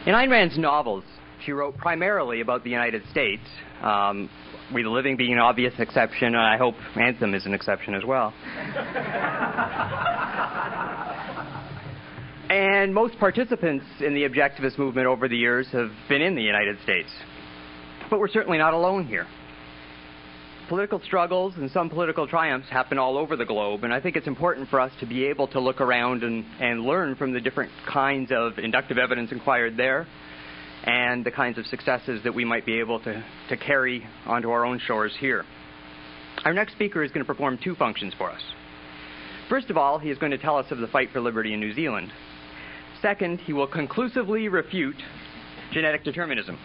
In Ayn Rand's novels, she wrote primarily about the United States, We the Living being an obvious exception, and I hope Anthem is an exception as well. And most participants in the objectivist movement over the years have been in the United States. But we're certainly not alone here. Political struggles and some political triumphs happen all over the globe, and I think it's important for us to be able to look around and learn from the different kinds of inductive evidence inquired there and the kinds of successes that we might be able to carry onto our own shores here. Our next speaker is going to perform two functions for us. First of all, he is going to tell us of the fight for liberty in New Zealand. Second, he will conclusively refute genetic determinism.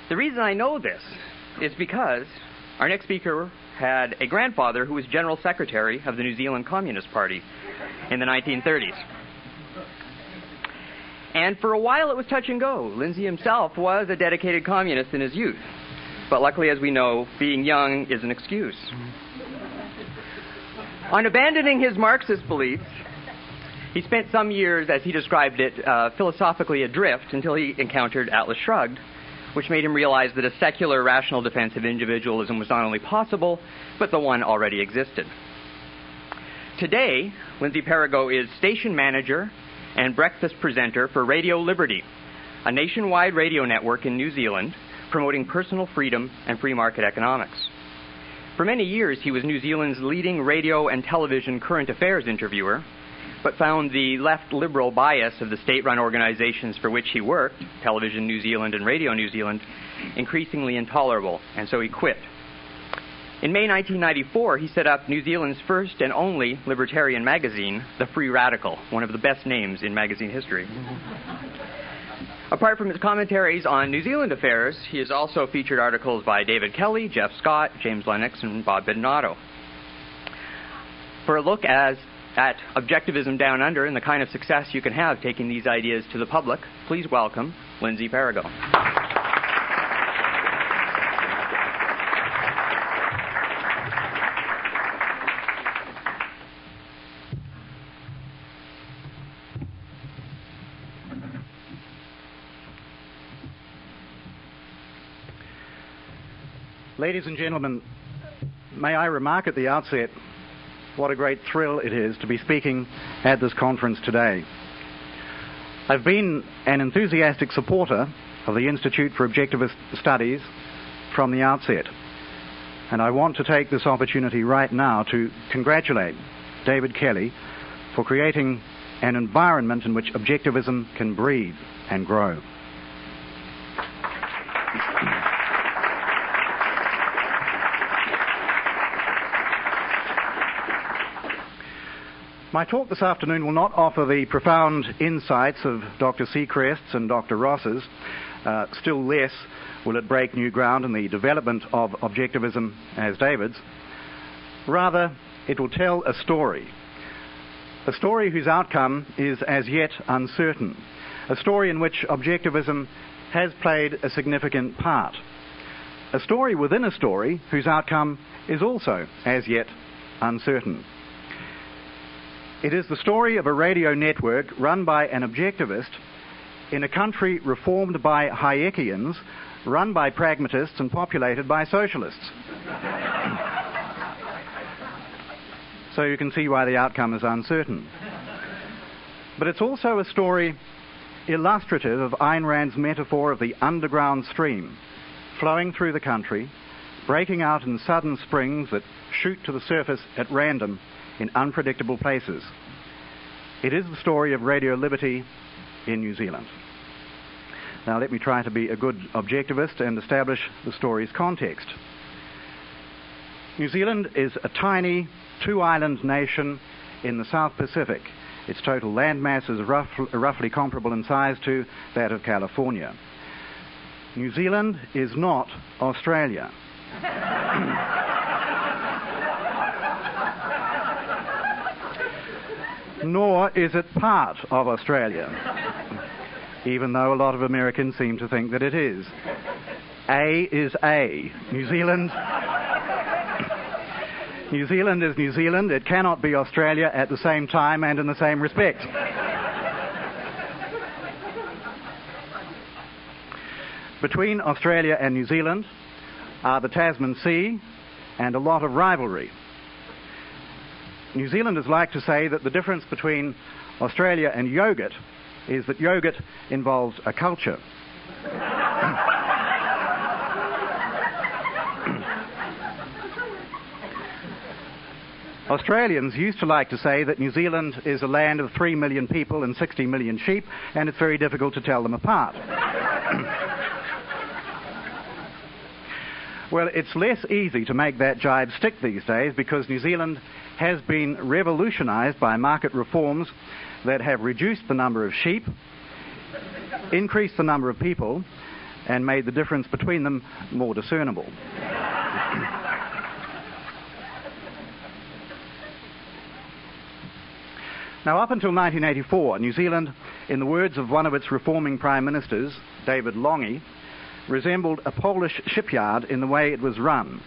The reason I know this is because our next speaker had a grandfather who was General Secretary of the New Zealand Communist Party in the 1930s. And for a while it was touch and go. Lindsay himself was a dedicated communist in his youth. But luckily, as we know, being young is an excuse. On abandoning his Marxist beliefs, he spent some years, as he described it, philosophically adrift until he encountered Atlas Shrugged, which made him realize that a secular, rational defense of individualism was not only possible, but the one already existed. Today, Lindsay Perigo is station manager and breakfast presenter for Radio Liberty, a nationwide radio network in New Zealand promoting personal freedom and free market economics. For many years, he was New Zealand's leading radio and television current affairs interviewer, but found the left liberal bias of the state-run organizations for which he worked, Television New Zealand and Radio New Zealand, increasingly intolerable, and so he quit. In May 1994, he set up New Zealand's first and only libertarian magazine, The Free Radical, one of the best names in magazine history. Apart from his commentaries on New Zealand affairs, he has also featured articles by David Kelly, Jeff Scott, James Lennox, and Bob Bidinato. For a look at Objectivism Down Under and the kind of success you can have taking these ideas to the public, please welcome Lindsay Perigo. Ladies and gentlemen, may I remark at the outset what a great thrill it is to be speaking at this conference today. I've been an enthusiastic supporter of the Institute for Objectivist Studies from the outset, and I want to take this opportunity right now to congratulate David Kelly for creating an environment in which objectivism can breathe and grow. My talk this afternoon will not offer the profound insights of Dr. Seacrest's and Dr. Ross's. Still less will it break new ground in the development of objectivism as David's. Rather, it will tell a story whose outcome is as yet uncertain, a story in which objectivism has played a significant part, a story within a story whose outcome is also as yet uncertain. It is the story of a radio network run by an objectivist in a country reformed by Hayekians, run by pragmatists and populated by socialists. So you can see why the outcome is uncertain. But it's also a story illustrative of Ayn Rand's metaphor of the underground stream flowing through the country, breaking out in sudden springs that shoot to the surface at random in unpredictable places. It is the story of Radio Liberty in New Zealand. Now let me try to be a good objectivist and establish the story's context. New Zealand is a tiny two-island nation in the South Pacific. Its total landmass is roughly comparable in size to that of California. New Zealand is not Australia. Nor is it part of Australia, even though a lot of Americans seem to think that it is. A is A. New Zealand is New Zealand. It cannot be Australia at the same time and in the same respect. between Australia and New Zealand are the Tasman Sea and a lot of rivalry. New Zealanders like to say that the difference between Australia and yogurt is that yogurt involves a culture. Australians used to like to say that New Zealand is a land of 3 million people and 60 million sheep, and it's very difficult to tell them apart. Well, it's less easy to make that jibe stick these days because New Zealand has been revolutionised by market reforms that have reduced the number of sheep, increased the number of people, and made the difference between them more discernible. Now, up until 1984, New Zealand, in the words of one of its reforming prime ministers, David Lange, resembled a Polish shipyard in the way it was run.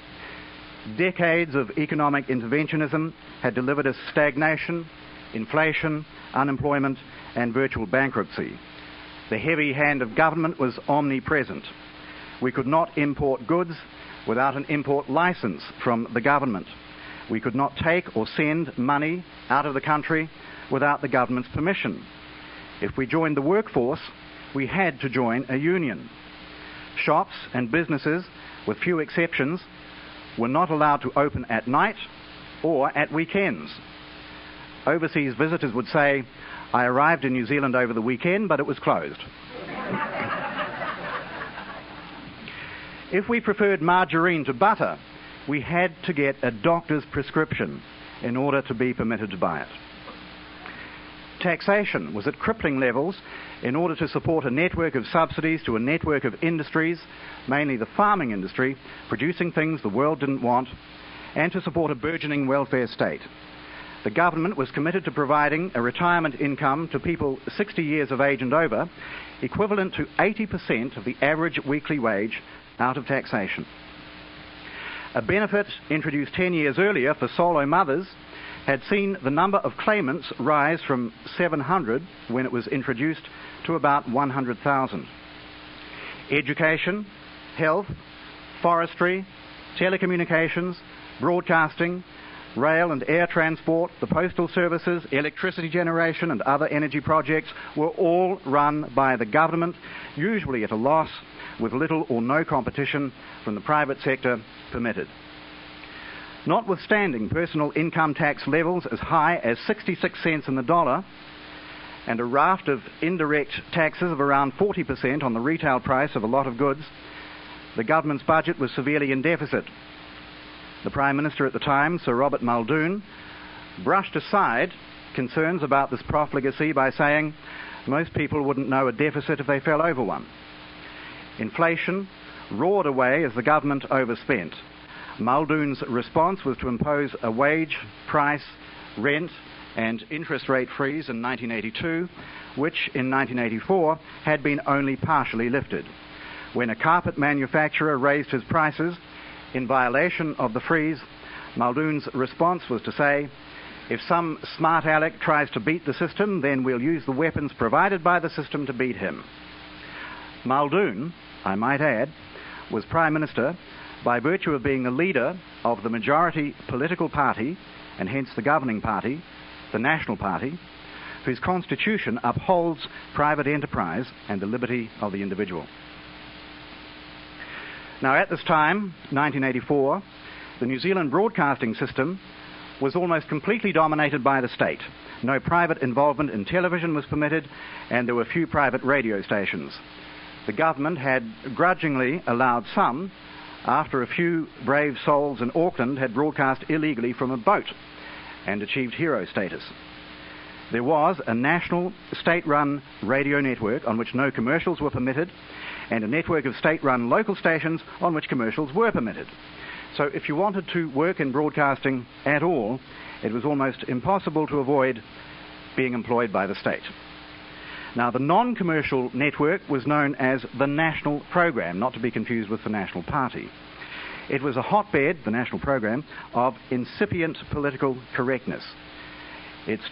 Decades of economic interventionism had delivered us stagnation, inflation, unemployment, and virtual bankruptcy. The heavy hand of government was omnipresent. We could not import goods without an import license from the government. We could not take or send money out of the country without the government's permission. If we joined the workforce, we had to join a union. Shops and businesses, with few exceptions, were not allowed to open at night or at weekends. Overseas visitors would say, "I arrived in New Zealand over the weekend, but it was closed." If we preferred margarine to butter, we had to get a doctor's prescription in order to be permitted to buy it. Taxation was at crippling levels in order to support a network of subsidies to a network of industries, mainly the farming industry, producing things the world didn't want, and to support a burgeoning welfare state. The government was committed to providing a retirement income to people 60 years of age and over, equivalent to 80% of the average weekly wage out of taxation. A benefit introduced 10 years earlier for solo mothers had seen the number of claimants rise from 700 when it was introduced to about 100,000. Education, health, forestry, telecommunications, broadcasting, rail and air transport, the postal services, electricity generation and other energy projects were all run by the government, usually at a loss, with little or no competition from the private sector permitted. Notwithstanding personal income tax levels as high as 66 cents in the dollar and a raft of indirect taxes of around 40% on the retail price of a lot of goods, the government's budget was severely in deficit. The Prime Minister at the time, Sir Robert Muldoon, brushed aside concerns about this profligacy by saying most people wouldn't know a deficit if they fell over one. Inflation roared away as the government overspent. Muldoon's response was to impose a wage, price, rent and interest rate freeze in 1982, which in 1984 had been only partially lifted. When a carpet manufacturer raised his prices in violation of the freeze, Muldoon's response was to say, "If some smart aleck tries to beat the system, then we'll use the weapons provided by the system to beat him." Muldoon, I might add, was Prime Minister by virtue of being the leader of the majority political party, and hence the governing party, the National Party, whose constitution upholds private enterprise and the liberty of the individual. Now, at this time, 1984, the New Zealand broadcasting system was almost completely dominated by the state. No private involvement in television was permitted, and there were few private radio stations. The government had grudgingly allowed some, after a few brave souls in Auckland had broadcast illegally from a boat and achieved hero status. There was a national state-run radio network on which no commercials were permitted, and a network of state-run local stations on which commercials were permitted. So if you wanted to work in broadcasting at all, it was almost impossible to avoid being employed by the state. Now, the non-commercial network was known as the National Program, not to be confused with the National Party. It was a hotbed, the National Program, of incipient political correctness. Its